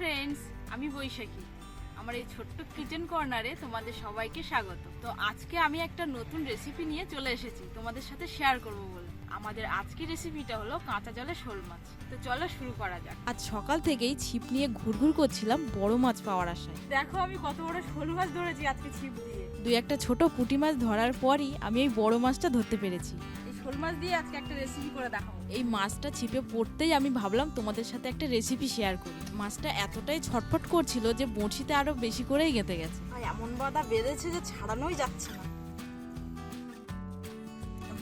Friends, আমি বৈশাখী। আমার এই ছোট্ট কিচেন কর্নারে তোমাদের সবাইকে স্বাগত। তো আজকে আমি একটা নতুন রেসিপি নিয়ে চলে এসেছি তোমাদের সাথে শেয়ার করব বলে। আমাদের আজকের রেসিপিটা হলো কাঁচা জলে শোল মাছ। তো চলো শুরু করা যাক। আজ সকাল থেকেই ছিপ নিয়ে ঘুরঘুর করছিলাম বড় মাছ পাওয়ার আশায়। দেখো আমি কত বড় শোল মাছ ধরেছি আজকে ছিপ দিয়ে। দুই একটা ছোট পুঁটি মাছ ধরার পরই আমি এই বড় মাছটা ধরতে পেরেছি। এই শোল মাছ দিয়ে আজকে একটা রেসিপি করে দেখাবো। এই মাছটা ছিপে পড়তেই আমি ভাবলাম তোমাদের সাথে একটা রেসিপি শেয়ার করি। মাছটা এতটাই ছটফট করছিল যে বড়শিতে আরো বেশি করেই গেঁথে গেছে। এমন বাধা বেঁধেছে যে ছাড়ানোই যাচ্ছে না।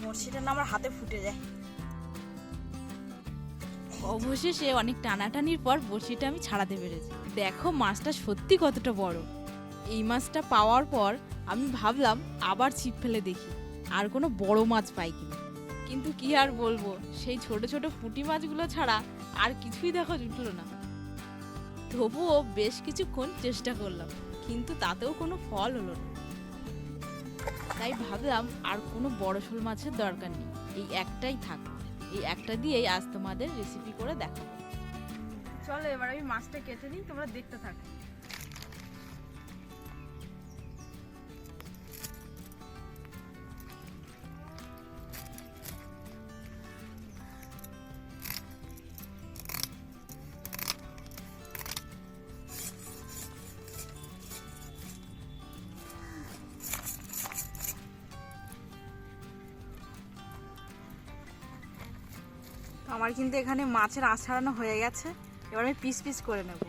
বড়শিটা না আমার হাতে ফুটে যায়। অবশেষে অনেক টানাটানির পর বড়শিটা আমি ছাড়াতে পেরেছি। দেখো মাছটা সত্যি কতটা বড়। এই মাছটা পাওয়ার পর আমি ভাবলাম আবার ছিপ ফেলে দেখি আর কোনো বড় মাছ পাই কিনা। কিন্তু কি আর বলবো, সেই ছোট ছোট পুঁটি মাছগুলো ছাড়া আর কিছুই দেখা জুটলো না। তবুও বেশ কিছুক্ষণ চেষ্টা করলাম, কিন্তু তাতেও কোনো ফল হলো না। তাই ভাবলাম আর কোনো বড় শোল মাছের দরকার নেই, এই একটাই থাক। এই একটা দিয়েই আজ তোমাদের রেসিপি করে দেখাবো। চলো এবার আমি মাছটা কেটে নিই, তোমরা দেখতে থাকো। আমার কিন্তু এখানে মাছের আঁশ ছাড়ানো হয়ে গেছে। এবার আমি পিস পিস করে নেব।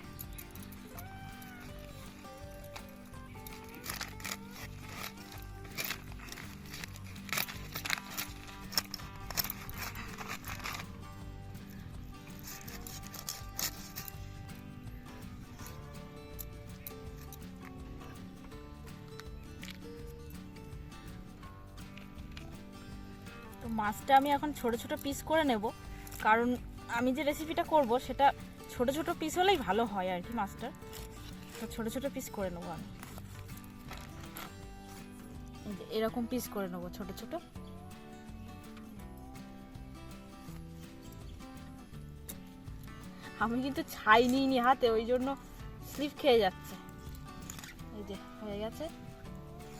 তো মাছটা আমি এখন ছোট ছোট পিস করে নেব, কারণ আমি যে রেসিপিটা করব সেটা ছোট ছোট পিস হলেই ভালো হয় আর কি। মাছটা তো ছোট ছোট পিস করে নেব আমি। এরকম পিস করে নেব ছোট ছোট। আমি কিন্তু ছাই নিইনি হাতে, ওই জন্য স্লিপ খেয়ে যাচ্ছে। এই যে হয়ে গেছে,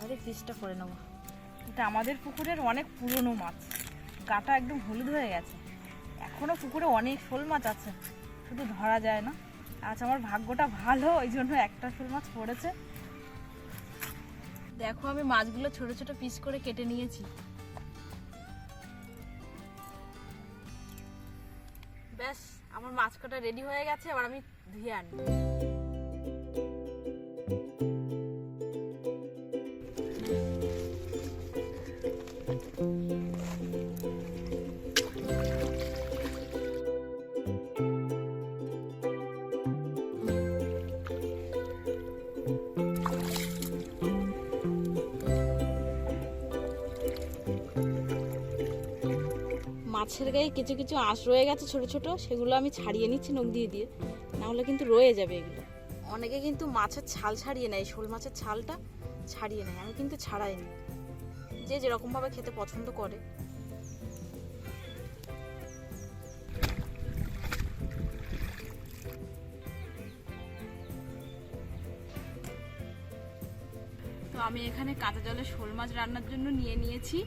আরে পিসটা করে নেব। এটা আমাদের পুকুরের অনেক পুরনো মাছ, গাটা একদম হলুদ হয়ে গেছে। এখনো পুকুরে অনেক শোল মাছ আছে, শুধু ধরা যায় না। আজ আমার ভাগ্যটা ভালো, ওই জন্য একটা শোল মাছ পড়েছে। দেখো আমি মাছগুলো ছোট ছোট পিস করে কেটে নিয়েছি। ব্যাস আমার মাছ কাটা রেডি হয়ে গেছে, এবার আমি ধুয়ে আনি। মাছের গায়ে কিছু কিছু আঁশ রয়ে গেছে ছোট ছোট, সেগুলো আমি ছাড়িয়ে নিচ্ছি নখ দিয়ে দিয়ে, না হলে কিন্তু রয়ে যাবে এগুলো। অনেকে কিন্তু মাছের ছাল ছাড়িয়ে নেয়, শোল মাছের ছালটা ছাড়িয়ে নেয়, আমি কিন্তু ছাড়াইনি। যে যেরকম ভাবে খেতে পছন্দ করে। তো আমি এখানে কাঁচা জলে শোল মাছ রান্নার জন্য নিয়ে নিয়েছি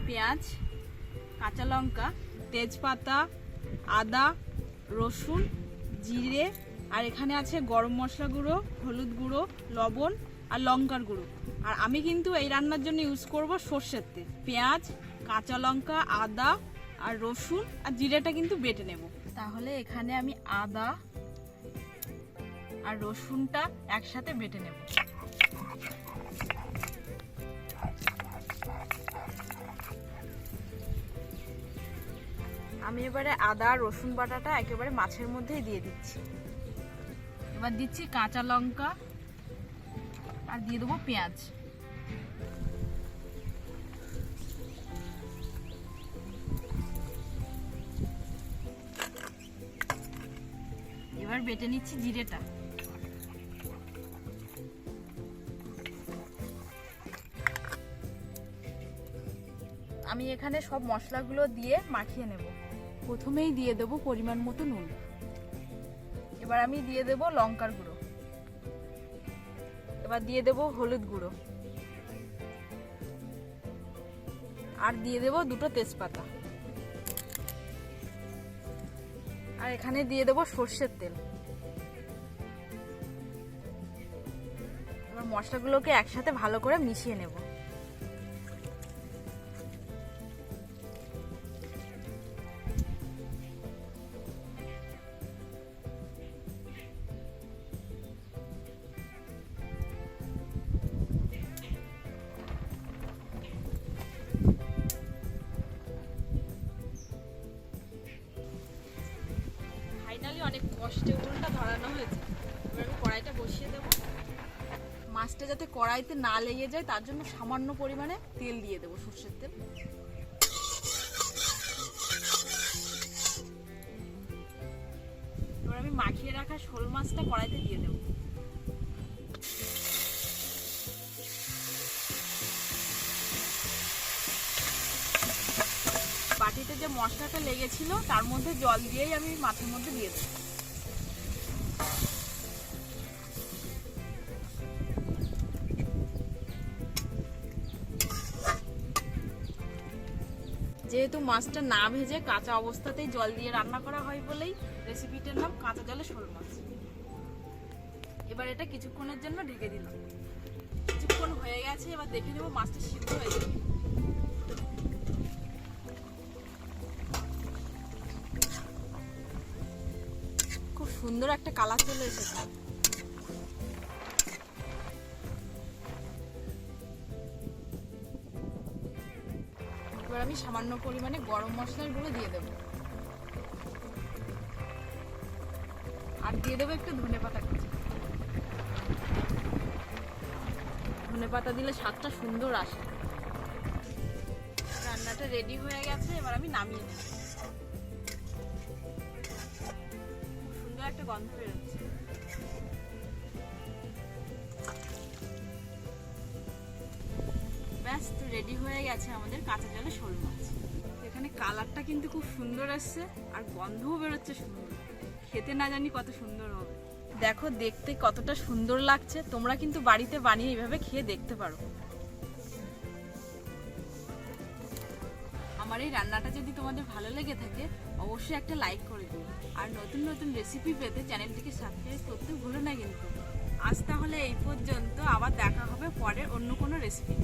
পেঁয়াজ, কাঁচা লঙ্কা, তেজপাতা, আদা, রসুন, জিরে, আর এখানে আছে গরম মশলা গুঁড়ো, হলুদ গুঁড়ো, লবণ আর লঙ্কার গুঁড়ো। আর আমি কিন্তু এই রান্নার জন্য ইউজ করব সর্ষের তেল। পেঁয়াজ, কাঁচা লঙ্কা, আদা আর রসুন আর জিরেটা কিন্তু বেটে নেব। তাহলে এখানে আমি আদা আর রসুনটা একসাথে বেটে নেব। আমি এবারে আদা রসুন বাটাটা একেবারে মাছের মধ্যেই দিয়ে দিচ্ছি। এবার দিচ্ছি কাঁচা লঙ্কা আর দিয়ে দেবো পেঁয়াজ। এবার বেটে নিচ্ছি জিরেটা। আমি এখানে সব মশলাগুলো দিয়ে মাখিয়ে নেব। প্রথমেই দিয়ে দেবো পরিমাণ মতো নুন। এবার আমি দিয়ে দেব লঙ্কার গুঁড়ো, এবার দিয়ে দেব হলুদ গুঁড়ো, আর দিয়ে দেব 2টো তেজপাতা, আর এখানে দিয়ে দেব সর্ষের তেল। এবার মশলাগুলোকে একসাথে ভালো করে মিশিয়ে নেব। ফাইনালি অনেক কষ্টে উনুনটা ধরানো হয়েছে। এবার আমি কড়াইটা বসিয়ে দেব। মাছটা যাতে কড়াইতে না লেগে যায় তার জন্য সামান্য পরিমাণে তেল দিয়ে দেবো, সর্ষের তেল। এবার আমি মাখিয়ে রাখা শোল মাছটা কড়াইতে দিয়ে দেবো। বাটিতে যে মশলাটা লেগেছিল তার মধ্যে জল দিয়েই আমি মাছের মধ্যে দিয়ে দেবো। যেহেতু মাছটা না ভেজে কাঁচা অবস্থাতেই জল দিয়ে রান্না করা হয় বলেই রেসিপিটার নাম কাঁচা জলে শোল মাছ। এবার এটা কিছুক্ষণের জন্য ঢেকে দিলাম। কিছুক্ষণ হয়ে গেছে, এবার দেখে নেবো মাছটা সিদ্ধ হয়ে যাবে। খুব সুন্দর একটা কালার চলে এসেছে। এবার আমি সামান্য পরিমাণে গরম মশলার গুঁড়ো দিয়ে দেব, আর দিয়ে দেবো একটু ধনেপাতা কুচি। ধনেপাতা দিলে স্বাদটা সুন্দর আসে। রান্নাটা রেডি হয়ে গেছে, এবার আমি নামিয়ে নেব। খুব সুন্দর একটা গন্ধ বেরোচ্ছে। ব্যাস, তো রেডি হয়ে গেছে আমাদের কাঁচা জলে শোল মাছ। এখানে কালারটা কিন্তু খুব সুন্দর আসছে, আর গন্ধও বেরোচ্ছে সুন্দর। খেতে না জানি কত সুন্দর হবে। দেখো দেখতে কতটা সুন্দর লাগছে। তোমরা কিন্তু বাড়িতে বানিয়ে এইভাবে খেয়ে দেখতে পারো। আমার এই রান্নাটা যদি তোমাদের ভালো লেগে থাকে অবশ্যই একটা লাইক করে দিও, আর নতুন নতুন রেসিপি পেতে চ্যানেলটিকে সাবস্ক্রাইব করতে ভুলো না কিন্তু। আজ তাহলে এই পর্যন্ত, আবার দেখা হবে পরের অন্য কোনো রেসিপি।